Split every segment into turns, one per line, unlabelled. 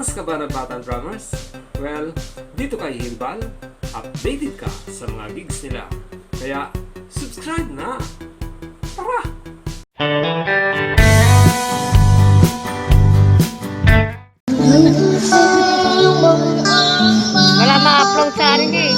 Mas kabanat-batan drummers? Well, dito kay Himbal, updated ka sa mga gigs nila. Kaya, subscribe na! Tara!
Wala ma-upload sa akin eh.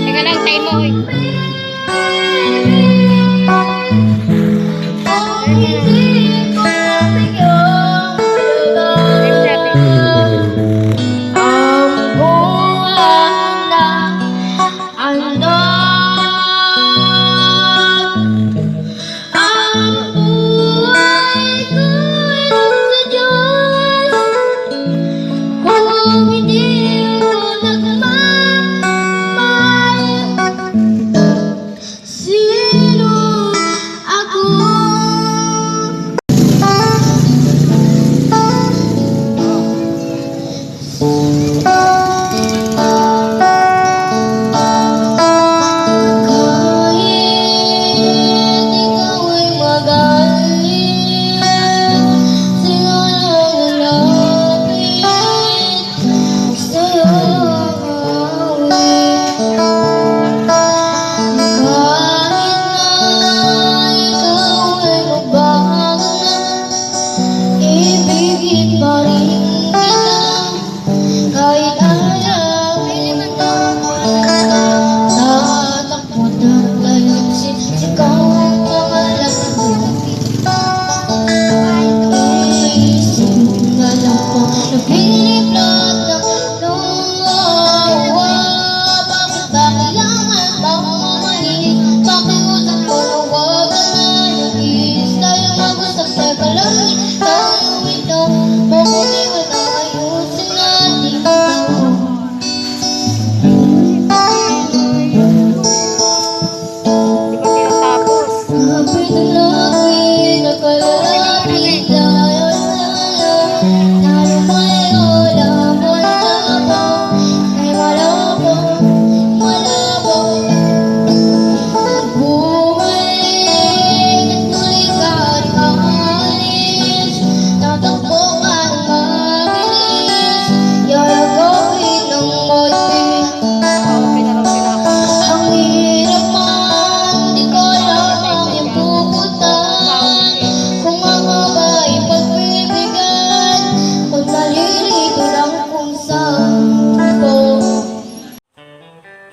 Teka lang, time mo.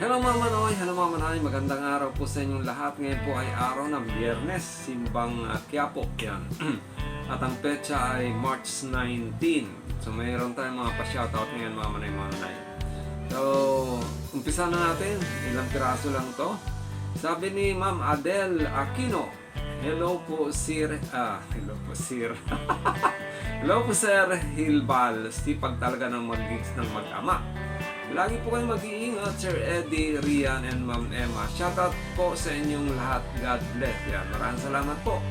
Hello mga Manoy, hello mga Manay, magandang araw po sa inyong lahat. Ngayon po ay araw ng Biyernes, Simbang Quiapo yan. At ang petsa ay March 19. So mayroon tayong mga pa-shoutout ngayon mga Manay, mga Manay. So, umpisa na natin, ilang piraso lang to. Sabi ni Ma'am Adele Aquino, hello po sir, hello po sir. Hello po sir Hilbal, sipag talaga ng mag-gigs ng mag-ama. Lagi po kayong mag-iingat, Sir Eddie, Rian, and Ma'am Emma. Shoutout po sa inyong lahat. God bless. Yan. Maraming salamat po.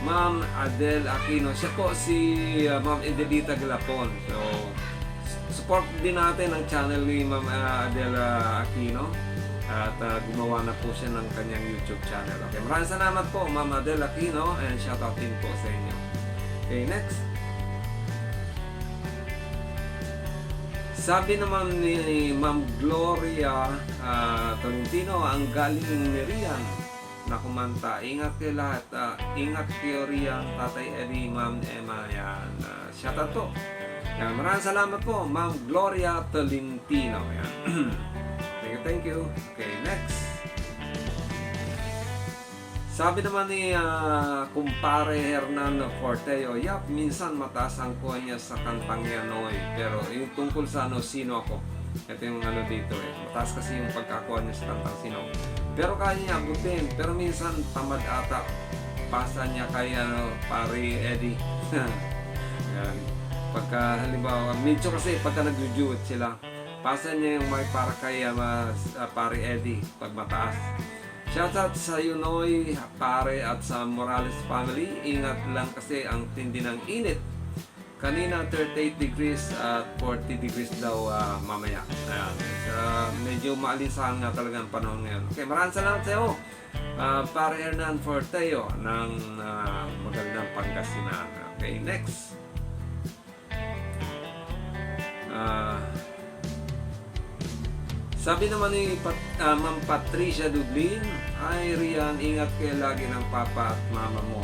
Ma'am Adele Aquino. Siya po si Ma'am Edelita Galapon. So, support din natin ang channel ni Ma'am Adele Aquino. At gumawa na po siya ng kanyang YouTube channel. Okay, maraming salamat po, Ma'am Adele Aquino. And shoutout din po sa inyo. Okay, next. Sabi naman ni Ma'am Gloria Tolentino, ang galing ni Rian na kumanta. Ingat kayo lahat. Ingat kayo Rian, Tatay Eddie, Ma'am Emma. Yan. Shoutout po. Yan. Maraming salamat po, Ma'am Gloria Tolentino. Yan. Thank you. Okay, next. Sabi naman ni kumpare Hernan Forteo, yap, minsan mataas ang kuha niya sa kantang Yanoy. Pero yung tungkol sa sino ako, ito yung dito mataas kasi yung pagkakuha niya sa kantang sino. Pero kaya niya abutin, pero minsan tamad ata. Pasa niya kay pare Eddie. Yan. Pagka halimbawa, medyo kasi pagka nag-duet sila, pasa niya yung may para kay pare Eddie pag mataas. Shoutout sa Yunoy, pare at sa Morales family. Ingat lang kasi ang tindi ng init. Kanina 38 degrees at 40 degrees daw mamaya. Ayan. Medyo maalinsahan nga talaga ang panahon ngayon. Okay, maraming salamat sa iyo. Pare Hernan Forteo ng magandang Pangasinan. Okay, next. Sabi naman ni Ma'am Patricia Dublin, ay Rian, ingat kayo lagi ng papa at mama mo.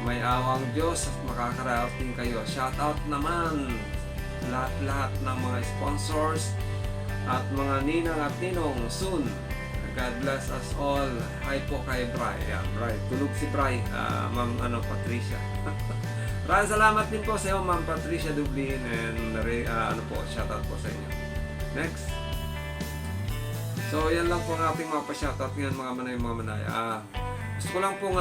May awang Diyos at makakarating kayo. Shout out naman lahat-lahat ng mga sponsors at mga ninang at ninong soon. God bless us all. Hi po kay Bri. Yan, Bri. Tulog si Bri. Ma'am Patricia. Maraming salamat din po sa iyo, Ma'am Patricia Dublin. And shout out po sa inyo. Next. So, yan lang po ang ating mga pa-shoutout ngayon mga manay. Gusto ko lang pong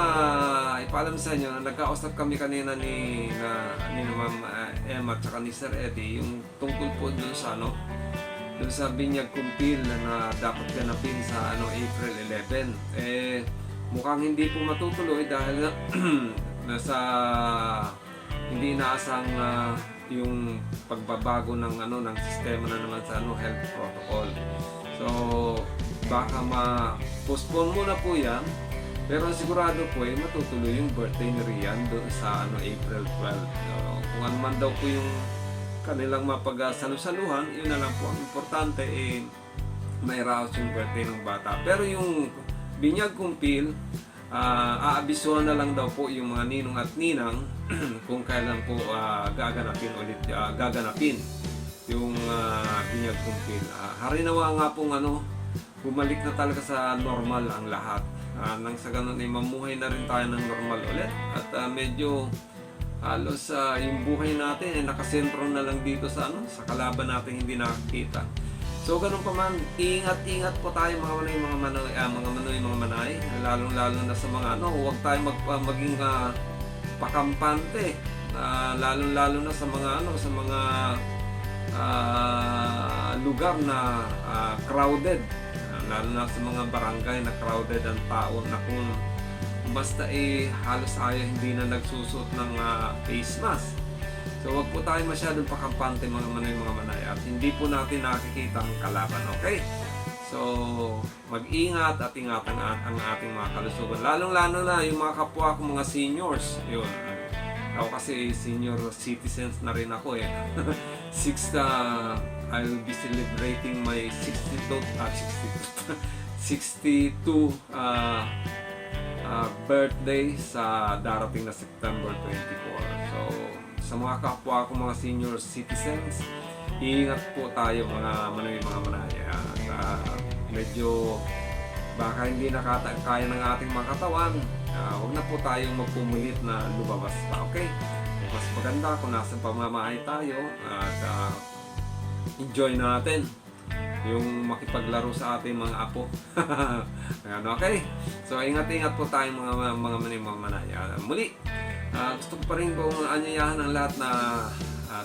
ipaalam sa inyo na nagkausap kami kanina ni Ma'am Emma at saka ni Sir Eddie yung tungkol po dun sa dun sa binyag kumpil na dapat ganapin sa April 11. Mukhang hindi po matutuloy dahil nasa hindi inaasang yung pagbabago ng ng sistema na naman sa health protocol. So, baka ma-postpone muna po yan. Pero sigurado po matutuloy yung birthday ni Rian doon sa April 12. Kung ano man daw po yung kanilang mapagsalusaluhan, yun na lang po. Ang importante may raos yung birthday ng bata. Pero yung binyag kumpil, aabisuhan na lang daw po yung mga ninong at ninang kung kailan po gaganapin yung binyag kumpil. Harinawa nga pong bumalik na talaga sa normal ang lahat. Nang sa ganun mamuhay na rin tayo ng normal ulit. At medyo halos yung buhay natin nakasentro na lang dito sa sa kalaban natin hindi nakikita. So ganun pa man, ingat po tayo mga manay, lalong-lalo na sa mga huwag tayo maging pakampante. Lalong-lalo na sa mga sa mga lugar na crowded, lalo na sa mga barangay na crowded ang tao na kung basta halos ayaw hindi na nagsusuot ng face mask. So wag po tayo masyadong pakampante mga manay at hindi po natin nakikita ang kalaban, okay? So mag-ingat at ingatan ang ating mga kalusugan, lalong-lalo na yung mga kapwa ko mga seniors. Yun, ako kasi senior citizens na rin ako I'll be celebrating my 62 birthday sa darating na September 24. So sa mga kapwa ko mga senior citizens, ingat po tayo mga manay. medyo baka hindi kaya ng ating mga katawan, huwag na po tayong magpumulit na lumabas pa, okay? Mas maganda kung nasa pamamahay tayo at enjoy natin yung makipaglaro sa ating mga apo. Ayan, okay? So, ingat-ingat po tayo mga manimamanay. Muli, gusto ko pa rin po anyayahan ang lahat na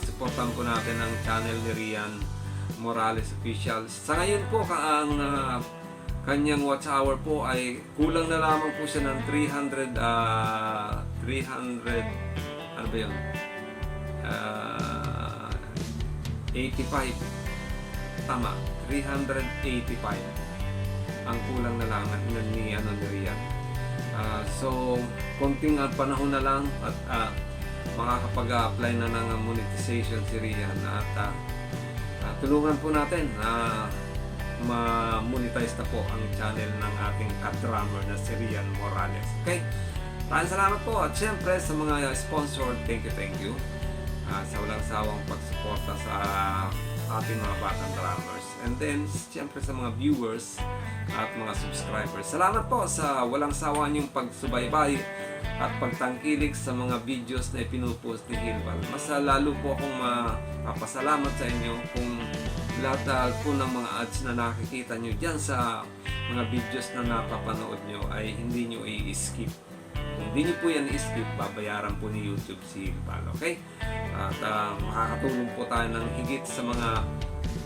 supportan po natin ang channel ni Rian Morales Official. Sa ngayon po, ang kanyang watch hour po ay kulang na lamang po siya ng 300, ano ba yun? 85. Tama, 385 ang kulang na lang ni Rian. So, konting panahon na lang at makakapag-apply na ng monetization si Rian at tulungan po natin ma-monetize na po ang channel ng ating ka-drummer na si Rian Morales. Okay? Maraming salamat po at syempre sa mga sponsor, thank you sa walang sawang pagsuporta sa ating mga batang drummers. And then, siyempre sa mga viewers at mga subscribers. Salamat po sa walang sawa niyong pagsubaybay at pagtangkilik sa mga videos na ipinupost ni Hilbal. Mas lalo po akong mapasalamat sa inyo kung lahat po ng mga ads na nakikita nyo dyan sa mga videos na napapanood nyo ay hindi nyo i-skip. Kung hindi nyo po yan i-skip, babayaran po ni YouTube si Hilbal. Okay? At makakatulong po tayo ng higit sa mga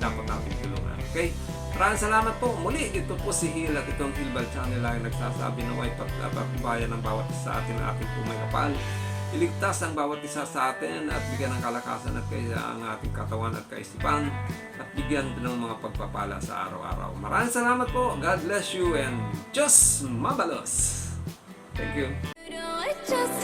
dapat natin tulungan. Okay? Maraming salamat po. Muli, ito po si Hil at itong Hilbal Channel ay nagsasabi na may pagbabayan ng bawat isa sa atin na ating pumay kapal. Iligtas ang bawat isa sa atin at bigyan ng kalakasan at ang ating katawan at kaisipan at bigyan ng mga pagpapala sa araw-araw. Maraming salamat po. God bless you and Diyos mabalos. Thank you.
I just